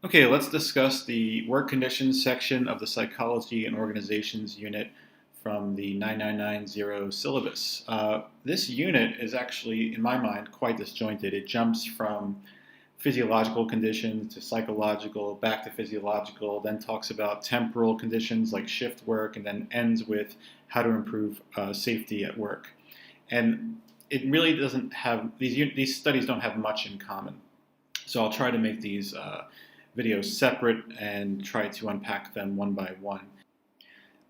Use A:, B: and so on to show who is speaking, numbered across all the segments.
A: Okay, let's discuss the work conditions section of the Psychology and Organizations unit from the 9990 syllabus. This unit is actually, in my mind, quite disjointed. It jumps from physiological conditions to psychological, back to physiological, then talks about temporal conditions like shift work, and then ends with how to improve safety at work. And it really doesn't have, these studies don't have much in common. So I'll try to make these videos separate and try to unpack them one by one.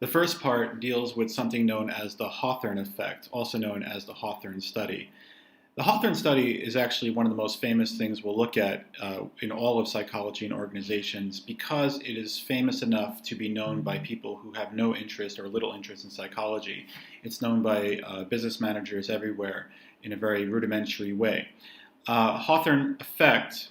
A: The first part deals with something known as the Hawthorne effect, also known as the Hawthorne study. The Hawthorne study is actually one of the most famous things we'll look at in all of psychology and organizations because it is famous enough to be known by people who have no interest or little interest in psychology. It's known by business managers everywhere in a very rudimentary way. Hawthorne effect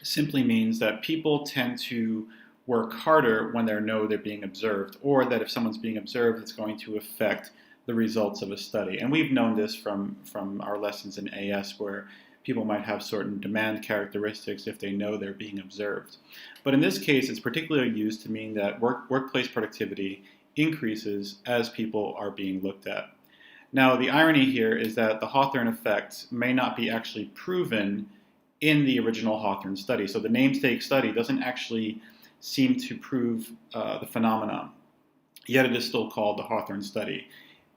A: simply means that people tend to work harder when they know they're being observed, or that if someone's being observed, it's going to affect the results of a study. And we've known this from our lessons in AS, where people might have certain demand characteristics if they know they're being observed. But in this case, it's particularly used to mean that workplace productivity increases as people are being looked at. Now, the irony here is that the Hawthorne effect may not be actually proven in the original Hawthorne study. So the namesake study doesn't actually seem to prove the phenomenon, yet it is still called the Hawthorne study.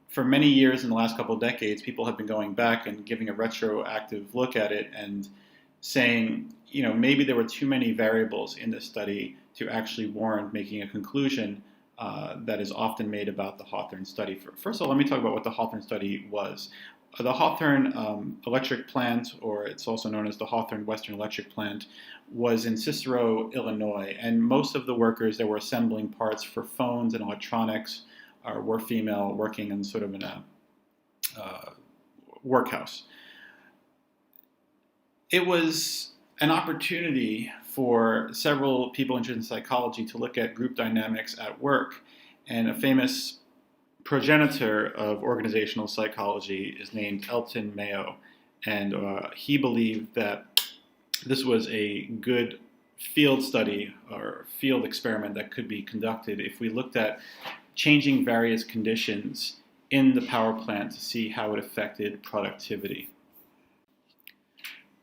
A: For many years in the last couple of decades, people have been going back and giving a retroactive look at it and saying, maybe there were too many variables in this study to actually warrant making a conclusion that is often made about the Hawthorne study. First of all, let me talk about what the Hawthorne study was. The Hawthorne electric plant, or it's also known as the Hawthorne Western Electric Plant, was in Cicero, Illinois, and most of the workers that were assembling parts for phones and electronics were female, working in sort of in a workhouse. It was an opportunity for several people interested in psychology to look at group dynamics at work, and a famous progenitor of organizational psychology is named Elton Mayo, and he believed that this was a good field study or field experiment that could be conducted if we looked at changing various conditions in the power plant to see how it affected productivity.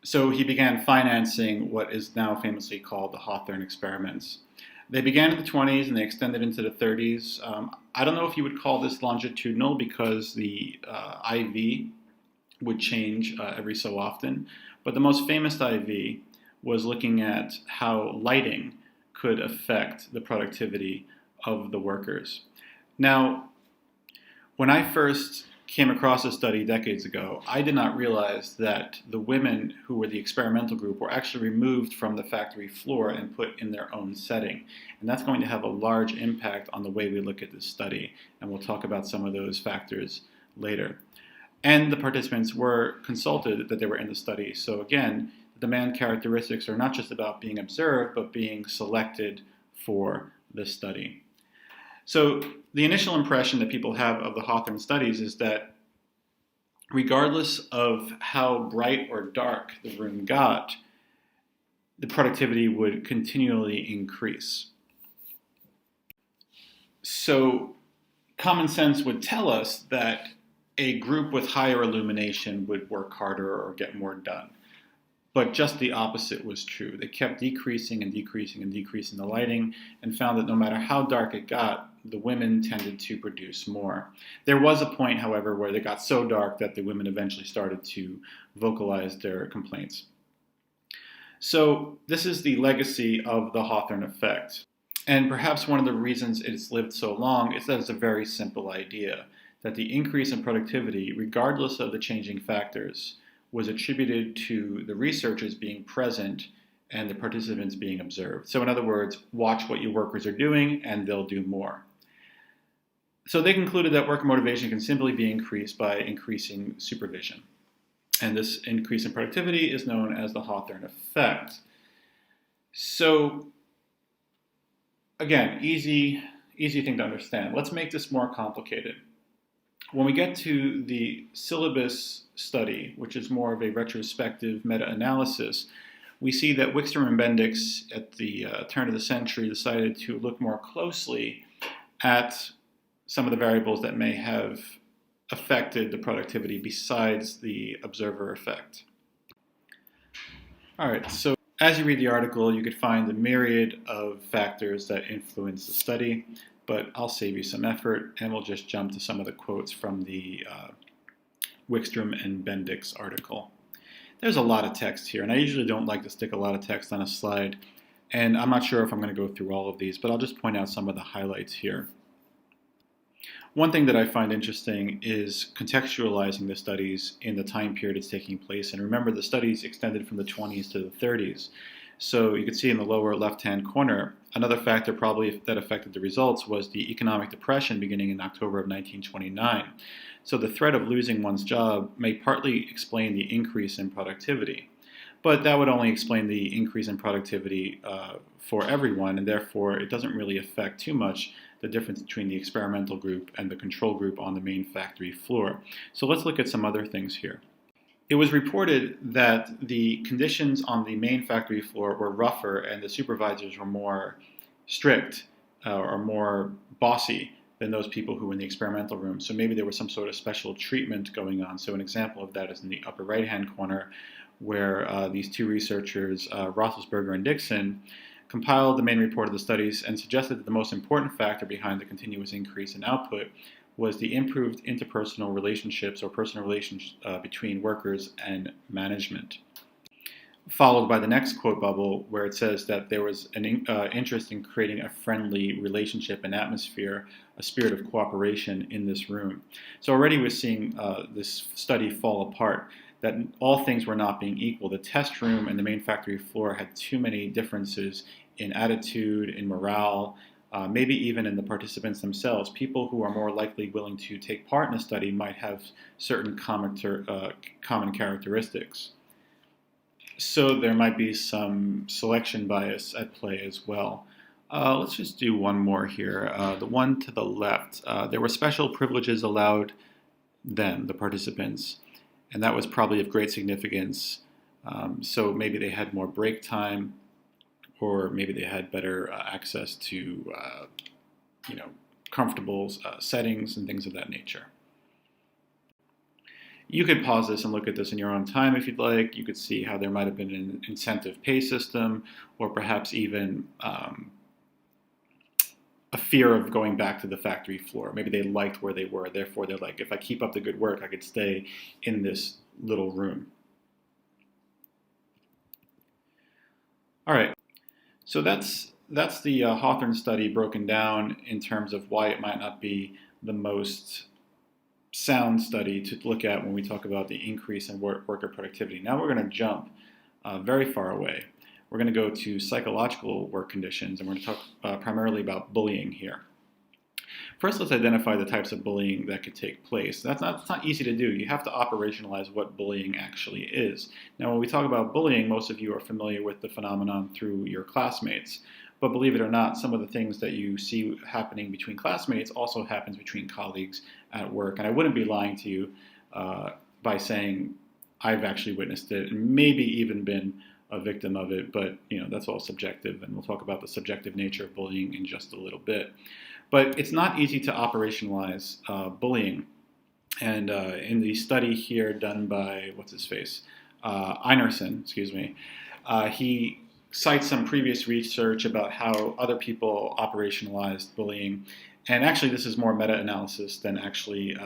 A: So he began financing what is now famously called the Hawthorne experiments. They began in the 20s and they extended into the 30s. I don't know if you would call this longitudinal because the IV would change every so often, but the most famous IV was looking at how lighting could affect the productivity of the workers. Now, when I first came across this study decades ago, I did not realize that the women who were the experimental group were actually removed from the factory floor and put in their own setting. And that's going to have a large impact on the way we look at this study. And we'll talk about some of those factors later. And the participants were consulted that they were in the study. So again, the demand characteristics are not just about being observed, but being selected for the study. So the initial impression that people have of the Hawthorne studies is that regardless of how bright or dark the room got, the productivity would continually increase. So common sense would tell us that a group with higher illumination would work harder or get more done. But just the opposite was true. They kept decreasing and decreasing and decreasing the lighting and found that no matter how dark it got, the women tended to produce more. There was a point, however, where they got so dark that the women eventually started to vocalize their complaints. So this is the legacy of the Hawthorne effect. And perhaps one of the reasons it's lived so long is that it's a very simple idea, that the increase in productivity, regardless of the changing factors, was attributed to the researchers being present and the participants being observed. So in other words, watch what your workers are doing and they'll do more. So they concluded that worker motivation can simply be increased by increasing supervision. And this increase in productivity is known as the Hawthorne effect. So again, easy thing to understand. Let's make this more complicated. When we get to the Syllabus study, which is more of a retrospective meta-analysis, we see that Wickstrom and Bendix at the turn of the century decided to look more closely at some of the variables that may have affected the productivity besides the observer effect. All right, so as you read the article, you could find a myriad of factors that influence the study, but I'll save you some effort and we'll just jump to some of the quotes from the Wickstrom and Bendix article. There's a lot of text here, and I usually don't like to stick a lot of text on a slide, and I'm not sure if I'm going to go through all of these, but I'll just point out some of the highlights here. One thing that I find interesting is contextualizing the studies in the time period it's taking place. And remember, the studies extended from the 20s to the 30s. So you can see in the lower left-hand corner, another factor probably that affected the results was the economic depression beginning in October of 1929. So the threat of losing one's job may partly explain the increase in productivity. But that would only explain the increase in productivity for everyone, and therefore it doesn't really affect too much the difference between the experimental group and the control group on the main factory floor. So let's look at some other things here. It was reported that the conditions on the main factory floor were rougher and the supervisors were more strict or more bossy than those people who were in the experimental room. So maybe there was some sort of special treatment going on. So an example of that is in the upper right-hand corner, where these two researchers, Roethlisberger and Dixon, compiled the main report of the studies and suggested that the most important factor behind the continuous increase in output was the improved interpersonal relationships or personal relations between workers and management. Followed by the next quote bubble, where it says that there was an interest in creating a friendly relationship and atmosphere, a spirit of cooperation in this room. So already we're seeing this study fall apart, that all things were not being equal. The test room and the main factory floor had too many differences in attitude, in morale, maybe even in the participants themselves. People who are more likely willing to take part in a study might have certain common characteristics. So there might be some selection bias at play as well. Let's just do one more here. The one to the left. There were special privileges allowed them, the participants, and that was probably of great significance. So maybe they had more break time, or maybe they had better access to, comfortable settings and things of that nature. You could pause this and look at this in your own time if you'd like. You could see how there might have been an incentive pay system, or perhaps even a fear of going back to the factory floor. Maybe they liked where they were, therefore they're like, if I keep up the good work, I could stay in this little room. All right, so that's the Hawthorne study broken down in terms of why it might not be the most sound study to look at when we talk about the increase in worker productivity. Now we're going to jump very far away. We're going to go to psychological work conditions, and we're going to talk primarily about bullying here. First, let's identify the types of bullying that could take place. It's not easy to do. You have to operationalize what bullying actually is. Now, when we talk about bullying, most of you are familiar with the phenomenon through your classmates. But believe it or not, some of the things that you see happening between classmates also happens between colleagues at work. And I wouldn't be lying to you by saying I've actually witnessed it and maybe even been a victim of it, but that's all subjective, and we'll talk about the subjective nature of bullying in just a little bit. But it's not easy to operationalize bullying. And in the study here done by, Einerson, he cites some previous research about how other people operationalized bullying. And actually, this is more meta-analysis than actually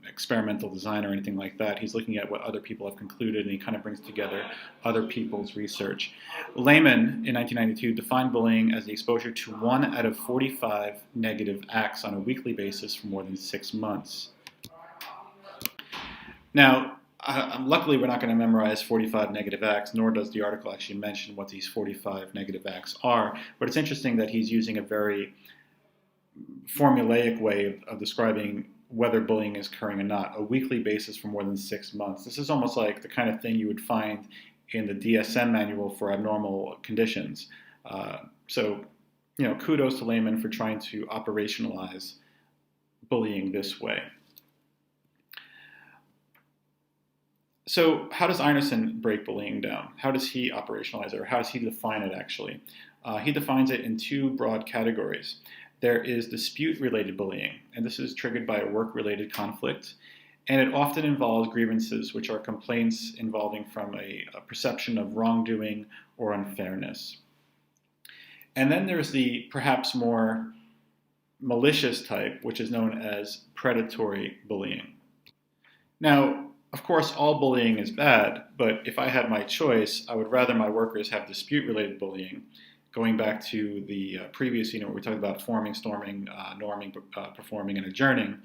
A: experimental design or anything like that. He's looking at what other people have concluded, and he kind of brings together other people's research. Lehman, in 1992, defined bullying as the exposure to 1 out of 45 negative acts on a weekly basis for more than 6 months. Now, luckily, we're not going to memorize 45 negative acts, nor does the article actually mention what these 45 negative acts are. But it's interesting that he's using a very formulaic way of describing whether bullying is occurring or not, a weekly basis for more than 6 months. This is almost like the kind of thing you would find in the DSM manual for abnormal conditions. So, kudos to Lehman for trying to operationalize bullying this way. So how does Einerson break bullying down? How does he operationalize it, or how does he define it actually? He defines it in two broad categories. There is dispute-related bullying, and this is triggered by a work-related conflict, and it often involves grievances, which are complaints involving from a perception of wrongdoing or unfairness. And then there's the perhaps more malicious type, which is known as predatory bullying. Now, of course, all bullying is bad, but if I had my choice, I would rather my workers have dispute-related bullying. Going back to the previous where we talked about forming, storming, norming, performing, and adjourning,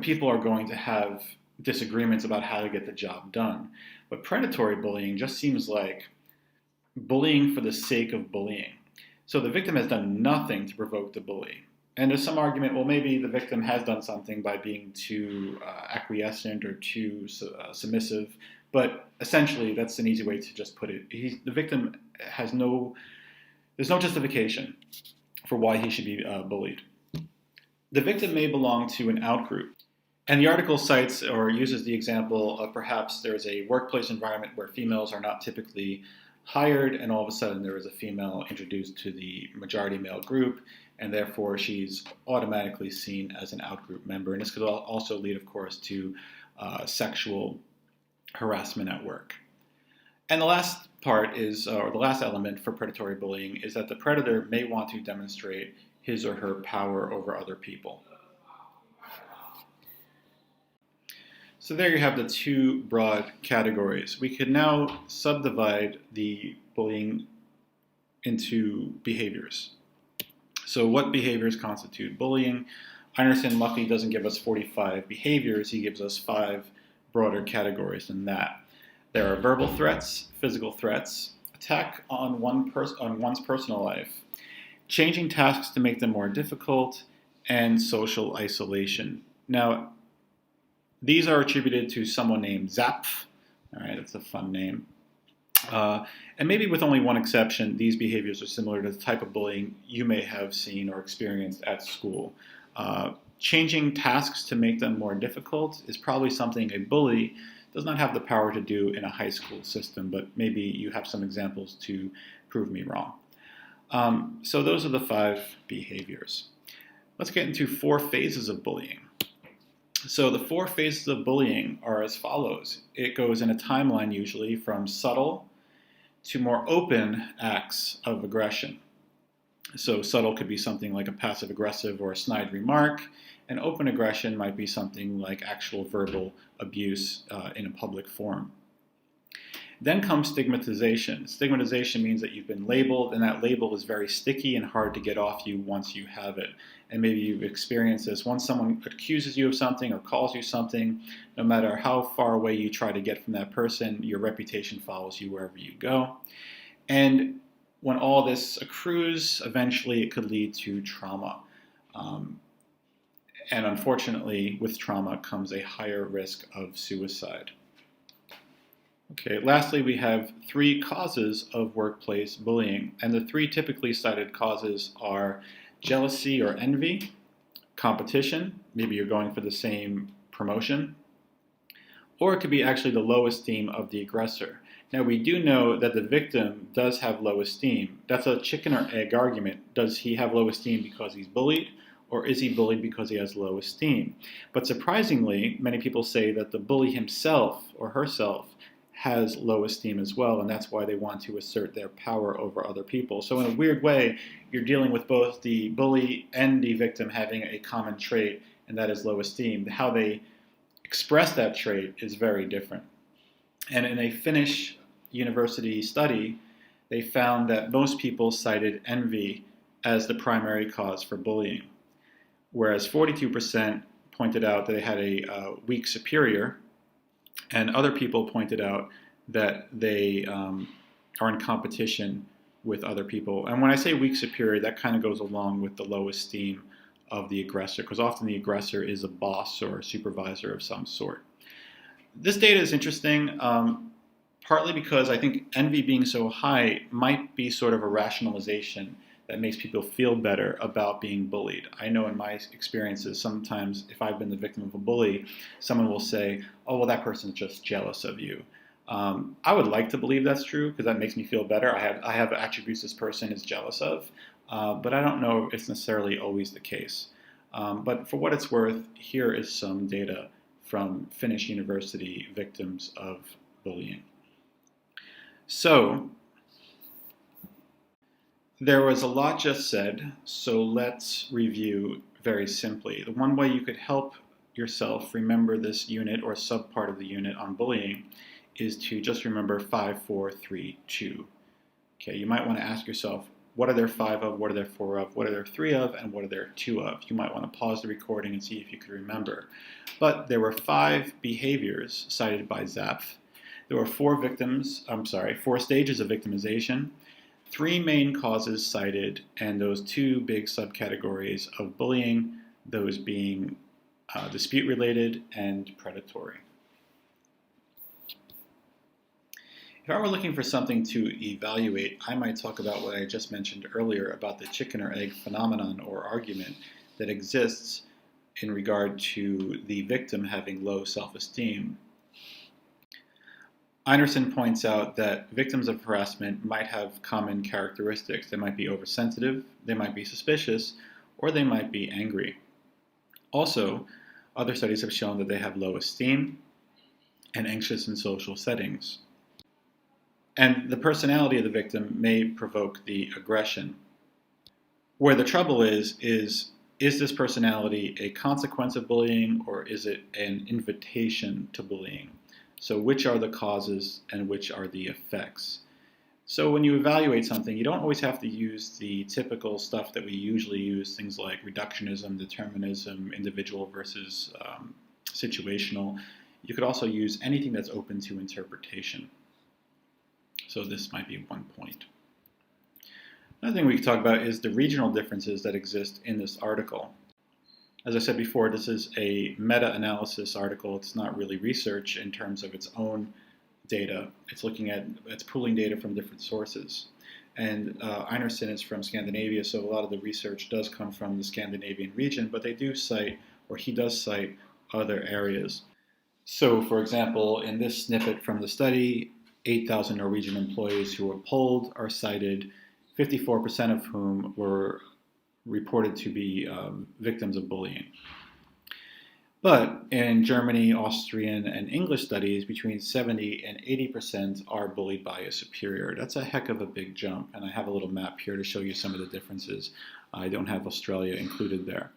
A: people are going to have disagreements about how to get the job done. But predatory bullying just seems like bullying for the sake of bullying. So the victim has done nothing to provoke the bully. And there's some argument, well, maybe the victim has done something by being too acquiescent or too submissive, but essentially that's an easy way to just put it. The victim has there's no justification for why he should be bullied. The victim may belong to an outgroup. And the article cites or uses the example of perhaps there's a workplace environment where females are not typically hired, and all of a sudden there is a female introduced to the majority male group, and therefore she's automatically seen as an outgroup member. And this could also lead, of course, to sexual harassment at work. And the last part is, or the last element for predatory bullying, is that the predator may want to demonstrate his or her power over other people. So there you have the two broad categories. We can now subdivide the bullying into behaviors. So what behaviors constitute bullying? Einerson luckily doesn't give us 45 behaviors. He gives us 5 broader categories than that. There are verbal threats, physical threats, attack on one's personal life, changing tasks to make them more difficult, and social isolation. Now, these are attributed to someone named Zapf. All right, that's a fun name. And maybe with only one exception, these behaviors are similar to the type of bullying you may have seen or experienced at school. Changing tasks to make them more difficult is probably something a bully does not have the power to do in a high school system, but maybe you have some examples to prove me wrong. So those are the 5 behaviors. Let's get into 4 phases of bullying. So the 4 phases of bullying are as follows. It goes in a timeline usually from subtle to more open acts of aggression. So subtle could be something like a passive-aggressive or a snide remark, and open aggression might be something like actual verbal abuse in a public forum. Then comes stigmatization. Stigmatization means that you've been labeled, and that label is very sticky and hard to get off you once you have it. And maybe you've experienced this. Once someone accuses you of something or calls you something, no matter how far away you try to get from that person, your reputation follows you wherever you go. And when all this accrues, eventually it could lead to trauma. And unfortunately, with trauma comes a higher risk of suicide. Okay, lastly, we have 3 causes of workplace bullying. And the 3 typically cited causes are jealousy or envy, competition, maybe you're going for the same promotion, or it could be actually the low esteem of the aggressor. Now, we do know that the victim does have low esteem. That's a chicken or egg argument. Does he have low esteem because he's bullied, or is he bullied because he has low esteem? But surprisingly, many people say that the bully himself or herself has low esteem as well, and that's why they want to assert their power over other people. So in a weird way, you're dealing with both the bully and the victim having a common trait, and that is low esteem. How they express that trait is very different. And in a Finnish university study, they found that most people cited envy as the primary cause for bullying, whereas 42% pointed out that they had a weak superior, and other people pointed out that they are in competition with other people. And when I say weak superior, that kind of goes along with the low esteem of the aggressor, because often the aggressor is a boss or a supervisor of some sort. This data is interesting, partly because I think envy being so high might be sort of a rationalization that makes people feel better about being bullied. I know in my experiences, sometimes if I've been the victim of a bully, someone will say, oh, well, that person's just jealous of you. I would like to believe that's true because that makes me feel better. I have attributes this person is jealous of, but I don't know if it's necessarily always the case. But for what it's worth, here is some data from Finnish University victims of bullying. So there was a lot just said, so let's review very simply. The one way you could help yourself remember this unit or subpart of the unit on bullying is to just remember 5, 4, 3, 2. Okay, you might want to ask yourself, what are there 5 of, what are there 4 of, what are there 3 of, and what are there 2 of? You might want to pause the recording and see if you could remember. But there were 5 behaviors cited by Zapf. There were 4 stages of victimization, 3 main causes cited, and those 2 big subcategories of bullying, those being dispute-related and predatory. If I were looking for something to evaluate, I might talk about what I just mentioned earlier about the chicken or egg phenomenon or argument that exists in regard to the victim having low self-esteem. Einerson points out that victims of harassment might have common characteristics. They might be oversensitive, they might be suspicious, or they might be angry. Also, other studies have shown that they have low esteem and anxious in social settings. And the personality of the victim may provoke the aggression. Where the trouble is this personality a consequence of bullying or is it an invitation to bullying? So which are the causes and which are the effects? So when you evaluate something, you don't always have to use the typical stuff that we usually use, things like reductionism, determinism, individual versus situational. You could also use anything that's open to interpretation. So this might be one point. Another thing we can talk about is the regional differences that exist in this article. As I said before, this is a meta-analysis article. It's not really research in terms of its own data. It's pooling data from different sources. And Einerson is from Scandinavia, so a lot of the research does come from the Scandinavian region, but he does cite other areas. So, for example, in this snippet from the study, 8,000 Norwegian employees who were polled are cited, 54% of whom were reported to be victims of bullying. But in Germany, Austrian, and English studies, between 70 and 80% are bullied by a superior. That's a heck of a big jump, and I have a little map here to show you some of the differences. I don't have Australia included there.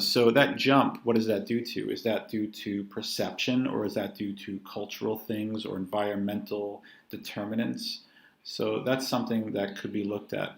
A: So that jump, what does that do to? Is that due to perception, or is that due to cultural things or environmental determinants? So that's something that could be looked at.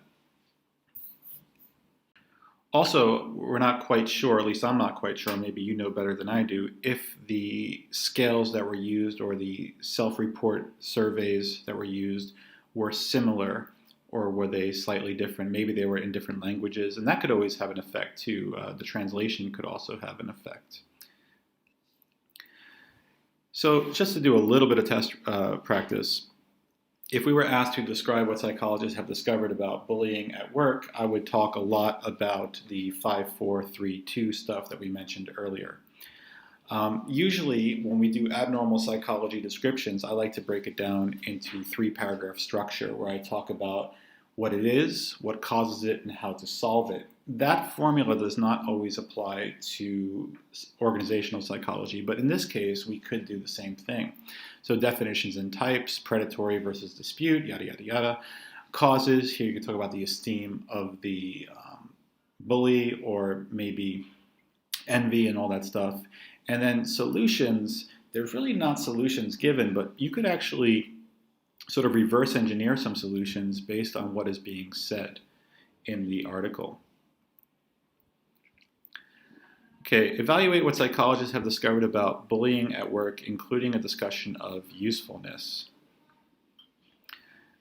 A: Also, we're not quite sure, at least I'm not quite sure, maybe you know better than I do, if the scales that were used or the self-report surveys that were used were similar or were they slightly different. Maybe they were in different languages, and that could always have an effect too. The translation could also have an effect. So just to do a little bit of test practice, if we were asked to describe what psychologists have discovered about bullying at work, I would talk a lot about the 5, 4, 3, 2 stuff that we mentioned earlier. Usually, when we do abnormal psychology descriptions, I like to break it down into 3-paragraph structure where I talk about what it is, what causes it, and how to solve it. That formula does not always apply to organizational psychology, but in this case, we could do the same thing. So definitions and types, predatory versus dispute, yada, yada, yada. Causes, here you can talk about the esteem of the bully or maybe envy and all that stuff. And then solutions, there's really not solutions given, but you could actually sort of reverse engineer some solutions based on what is being said in the article. Okay, evaluate what psychologists have discovered about bullying at work, including a discussion of usefulness.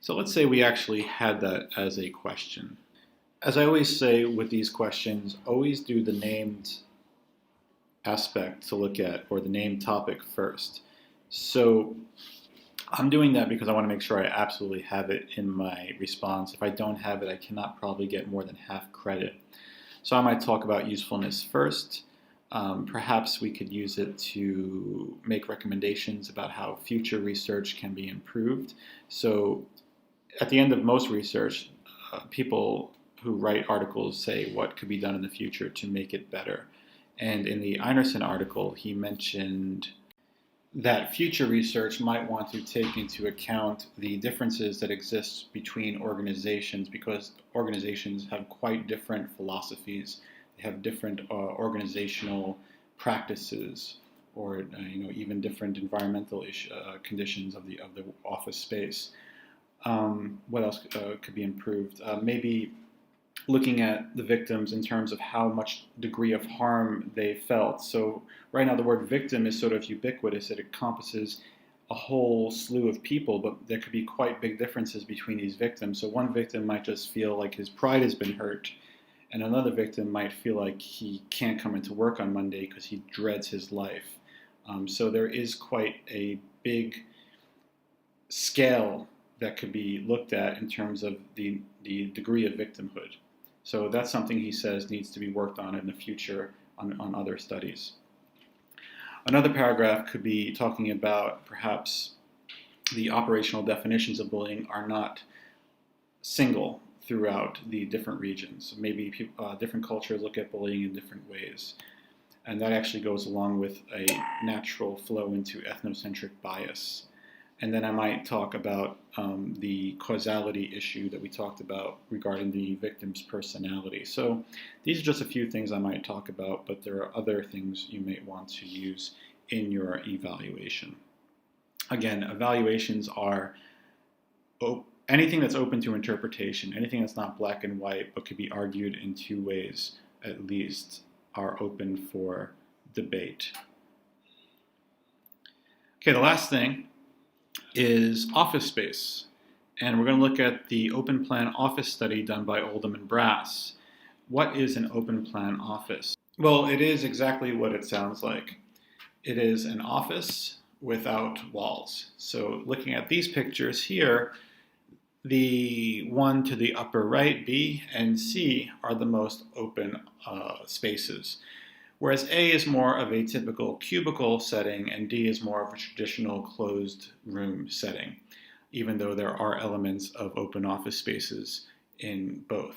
A: So let's say we actually had that as a question. As I always say with these questions, always do the named aspect to look at, or the named topic first. So I'm doing that because I want to make sure I absolutely have it in my response. If I don't have it, I cannot probably get more than half credit. So I might talk about usefulness first. Perhaps we could use it to make recommendations about how future research can be improved. So at the end of most research, people who write articles say what could be done in the future to make it better. And in the Einerson article, he mentioned that future research might want to take into account the differences that exist between organizations, because organizations have quite different philosophies. They have different organizational practices, or even different environmental conditions of the office space. What else could be improved? Maybe looking at the victims in terms of how much degree of harm they felt. So right now the word victim is sort of ubiquitous. It encompasses a whole slew of people, but there could be quite big differences between these victims. So one victim might just feel like his pride has been hurt, and another victim might feel like he can't come into work on Monday because he dreads his life. So there is quite a big scale that could be looked at in terms of the degree of victimhood. So that's something he says needs to be worked on in the future on other studies. Another paragraph could be talking about perhaps the operational definitions of bullying are not single throughout the different regions. Maybe different cultures look at bullying in different ways. And that actually goes along with a natural flow into ethnocentric bias. And then I might talk about the causality issue that we talked about regarding the victim's personality. So these are just a few things I might talk about, but there are other things you may want to use in your evaluation. Again, evaluations are anything that's open to interpretation, anything that's not black and white but could be argued in two ways at least, are open for debate. Okay, the last thing is office space. And we're going to look at the open plan office study done by Oldham and Brass. What is an open plan office? Well, it is exactly what it sounds like. It is an office without walls. So looking at these pictures here, the one to the upper right, B and C, are the most open spaces. Whereas A is more of a typical cubicle setting and D is more of a traditional closed room setting, even though there are elements of open office spaces in both.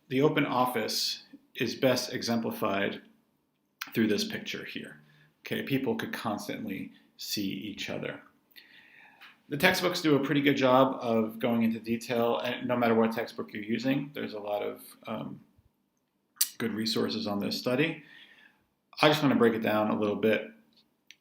A: The open office is best exemplified through this picture here. Okay, people could constantly see each other. The textbooks do a pretty good job of going into detail, and no matter what textbook you're using, there's a lot of good resources on this study. I just want to break it down a little bit.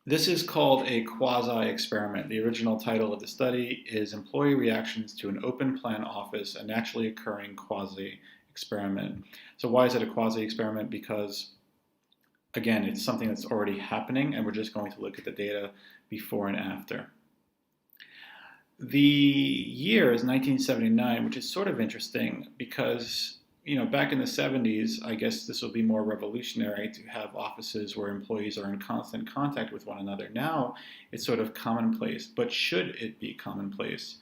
A: This is called a quasi-experiment. The original title of the study is Employee Reactions to an Open Plan Office, a Naturally Occurring Quasi-Experiment. So why is it a quasi-experiment? Because, again, it's something that's already happening, and we're just going to look at the data before and after. The year is 1979, which is sort of interesting because back in the 70s, I guess this will be more revolutionary to have offices where employees are in constant contact with one another. Now, it's sort of commonplace, but should it be commonplace?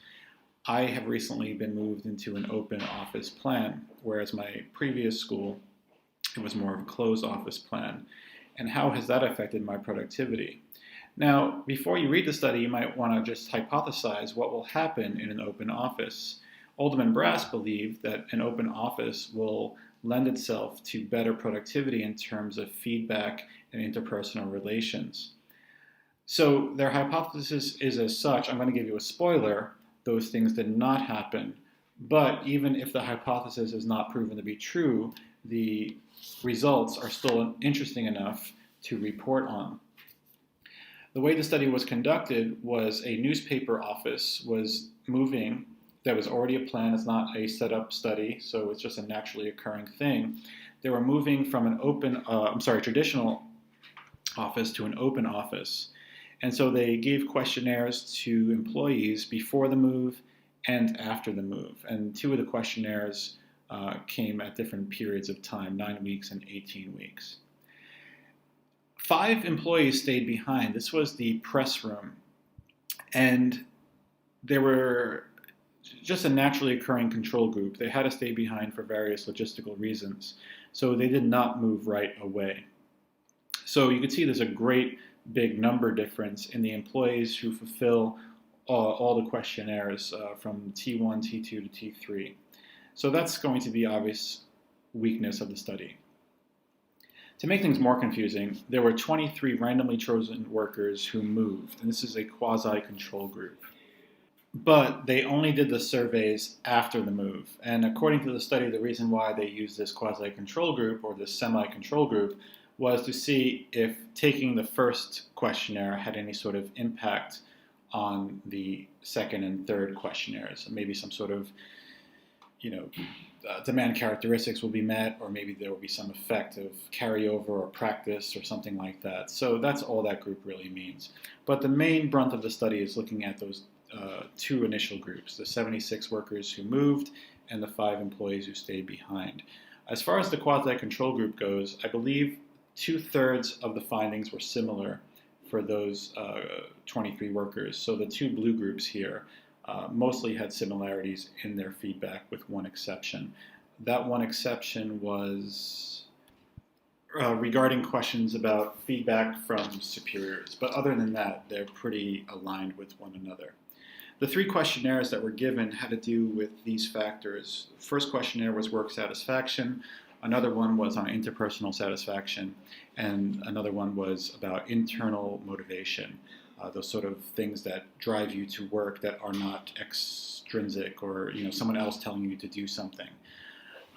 A: I have recently been moved into an open office plan, whereas my previous school, it was more of a closed office plan. And how has that affected my productivity? Now, before you read the study, you might want to just hypothesize what will happen in an open office. Oldham and Brass believe that an open office will lend itself to better productivity in terms of feedback and interpersonal relations. So their hypothesis is as such. I'm going to give you a spoiler. Those things did not happen. But even if the hypothesis is not proven to be true, the results are still interesting enough to report on. The way the study was conducted was a newspaper office was moving. That was already a plan. It's not a set-up study, so it's just a naturally occurring thing. They were moving from an traditional office to an open office. And so they gave questionnaires to employees before the move and after the move. And two of the questionnaires came at different periods of time, 9 weeks and 18 weeks. 5 employees stayed behind. This was the press room. And they were just a naturally occurring control group. They had to stay behind for various logistical reasons. So they did not move right away. So you can see there's a great big number difference in the employees who fulfill all the questionnaires from T1, T2 to T3. So that's going to be obvious weakness of the study. To make things more confusing, there were 23 randomly chosen workers who moved, and this is a quasi-control group. But they only did the surveys after the move. And according to the study, the reason why they used this quasi-control group or this semi-control group was to see if taking the first questionnaire had any sort of impact on the second and third questionnaires. Maybe some sort of, demand characteristics will be met, or maybe there will be some effect of carryover or practice or something like that. So that's all that group really means. But the main brunt of the study is looking at those two initial groups, the 76 workers who moved and the 5 employees who stayed behind. As far as the quasi-control group goes, I believe 2/3 of the findings were similar for those 23 workers. So the 2 blue groups here mostly had similarities in their feedback, with one exception. That one exception was regarding questions about feedback from superiors. But other than that, they're pretty aligned with one another. The 3 questionnaires that were given had to do with these factors. The first questionnaire was work satisfaction, another one was on interpersonal satisfaction, and another one was about internal motivation. Those sort of things that drive you to work that are not extrinsic, or someone else telling you to do something.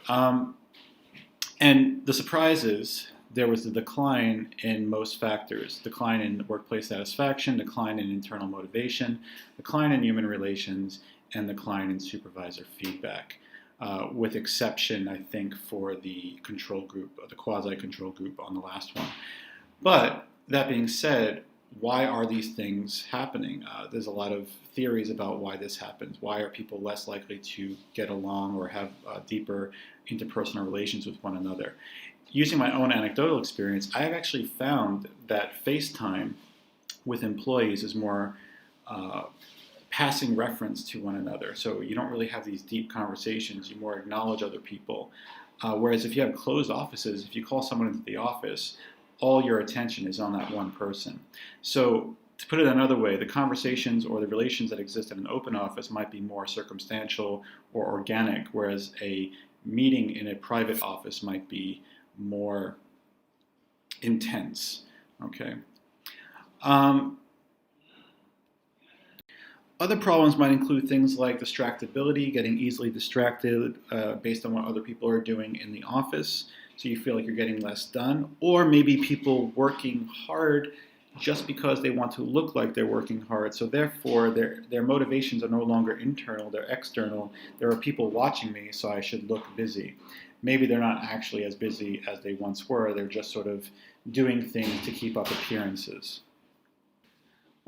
A: And the surprise is there was a decline in most factors: decline in workplace satisfaction, decline in internal motivation, decline in human relations, and decline in supervisor feedback, with exception, I think, for the control group, the quasi-control group on the last one. But that being said, why are these things happening? There's a lot of theories about why this happens. Why are people less likely to get along or have deeper interpersonal relations with one another? Using my own anecdotal experience, I have actually found that FaceTime with employees is more passing reference to one another. So you don't really have these deep conversations. You more acknowledge other people. Whereas if you have closed offices, if you call someone into the office, all your attention is on that one person. So to put it another way, the conversations or the relations that exist in an open office might be more circumstantial or organic, whereas a meeting in a private office might be more intense. Okay. Other problems might include things like distractibility, getting easily distracted based on what other people are doing in the office, so you feel like you're getting less done, or maybe people working hard just because they want to look like they're working hard, so therefore their motivations are no longer internal, they're external. There are people watching me, so I should look busy. Maybe they're not actually as busy as they once were, they're just sort of doing things to keep up appearances.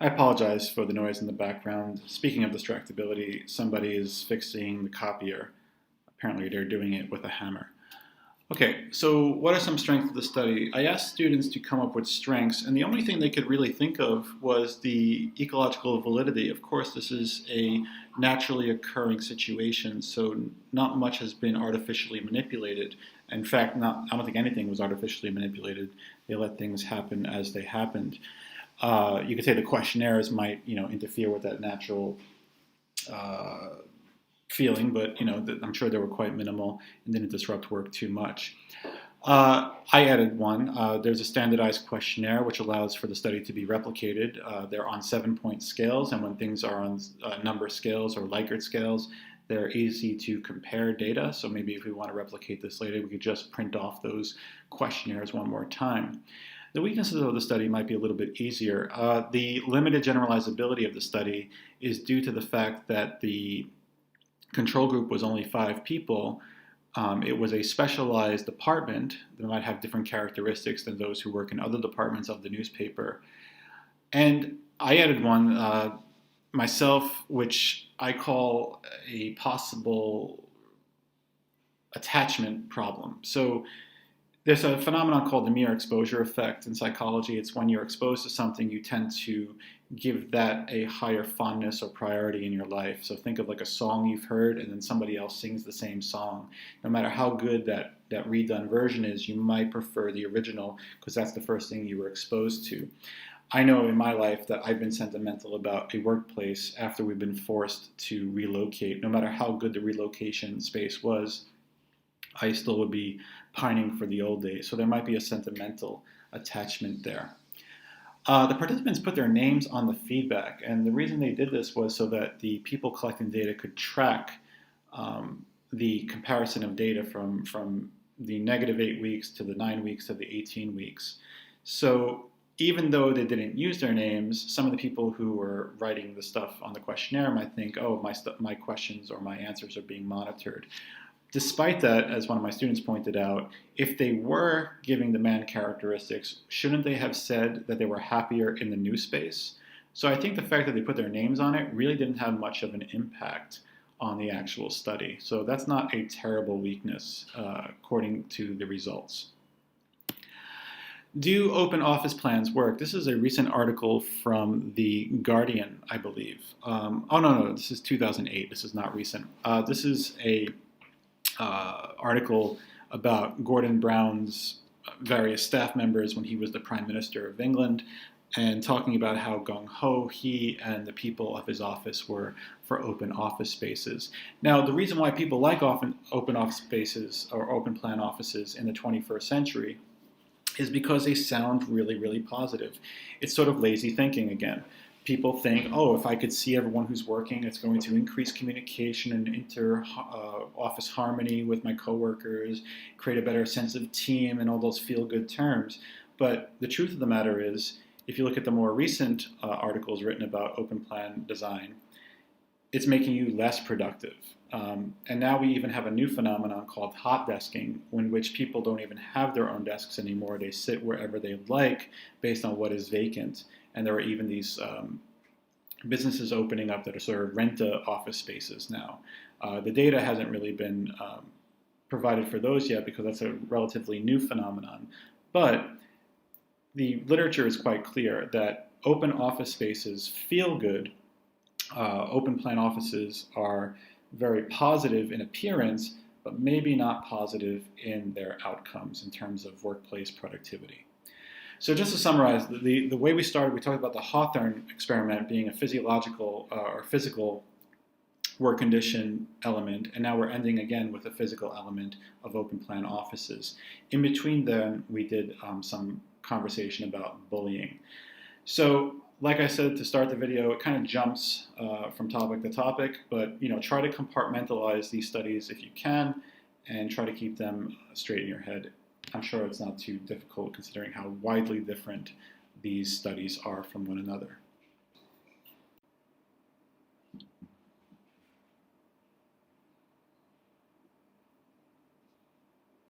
A: I apologize for the noise in the background. Speaking of distractibility, somebody is fixing the copier. Apparently they're doing it with a hammer. Okay, so what are some strengths of the study? I asked students to come up with strengths, and the only thing they could really think of was the ecological validity. Of course, this is a naturally occurring situation, so not much has been artificially manipulated. In fact, I don't think anything was artificially manipulated. They let things happen as they happened. You could say the questionnaires might, interfere with that natural feeling, but I'm sure they were quite minimal and didn't disrupt work too much. I added one. There's a standardized questionnaire which allows for the study to be replicated. They're on 7-point scales, and when things are on number scales or Likert scales, they're easy to compare data. So maybe if we want to replicate this later, we could just print off those questionnaires one more time. The weaknesses of the study might be a little bit easier. The limited generalizability of the study is due to the fact that the control group was only 5 people. It was a specialized department that might have different characteristics than those who work in other departments of the newspaper. And I added one myself, which I call a possible attachment problem. So There's a phenomenon called the mere exposure effect in psychology. It's when you're exposed to something, you tend to give that a higher fondness or priority in your life. So think of like a song you've heard and then somebody else sings the same song. No matter how good that redone version is, you might prefer the original because that's the first thing you were exposed to. I know in my life that I've been sentimental about a workplace after we've been forced to relocate. No matter how good the relocation space was, I still would be pining for the old days. So there might be a sentimental attachment there. The participants put their names on the feedback, and the reason they did this was so that the people collecting data could track the comparison of data from the negative 8 weeks to the 9 weeks to the 18 weeks. So even though they didn't use their names, some of the people who were writing the stuff on the questionnaire might think, oh, my questions or my answers are being monitored. Despite that, as one of my students pointed out, if they were giving the man characteristics, shouldn't they have said that they were happier in the new space? So I think the fact that they put their names on it really didn't have much of an impact on the actual study. So that's not a terrible weakness, according to the results. Do open office plans work? This is a recent article from The Guardian, I believe. No, this is 2008. This is not recent. This is a article about Gordon Brown's various staff members when he was the Prime Minister of England, and talking about how gung-ho he and the people of his office were for open office spaces. Now, the reason why people like open office spaces or open plan offices in the 21st century is because they sound really, really positive. It's sort of lazy thinking again. People think, oh, if I could see everyone who's working, it's going to increase communication and inter-office harmony with my coworkers, create a better sense of team, and all those feel-good terms. But the truth of the matter is, if you look at the more recent articles written about open plan design, it's making you less productive. And now we even have a new phenomenon called hot desking, in which people don't even have their own desks anymore. They sit wherever they like based on what is vacant. And there are even these businesses opening up that are sort of rent-office spaces now. The data hasn't really been provided for those yet because that's a relatively new phenomenon. But the literature is quite clear that open office spaces feel good. Open plan offices are very positive in appearance, but maybe not positive in their outcomes in terms of workplace productivity. So just to summarize, the way we started, we talked about the Hawthorne experiment being a physiological or physical work condition element, and now we're ending again with a physical element of open plan offices. In between them, we did some conversation about bullying. So like I said to start the video, it kind of jumps from topic to topic, but try to compartmentalize these studies if you can, and try to keep them straight in your head. I'm sure it's not too difficult considering how widely different these studies are from one another.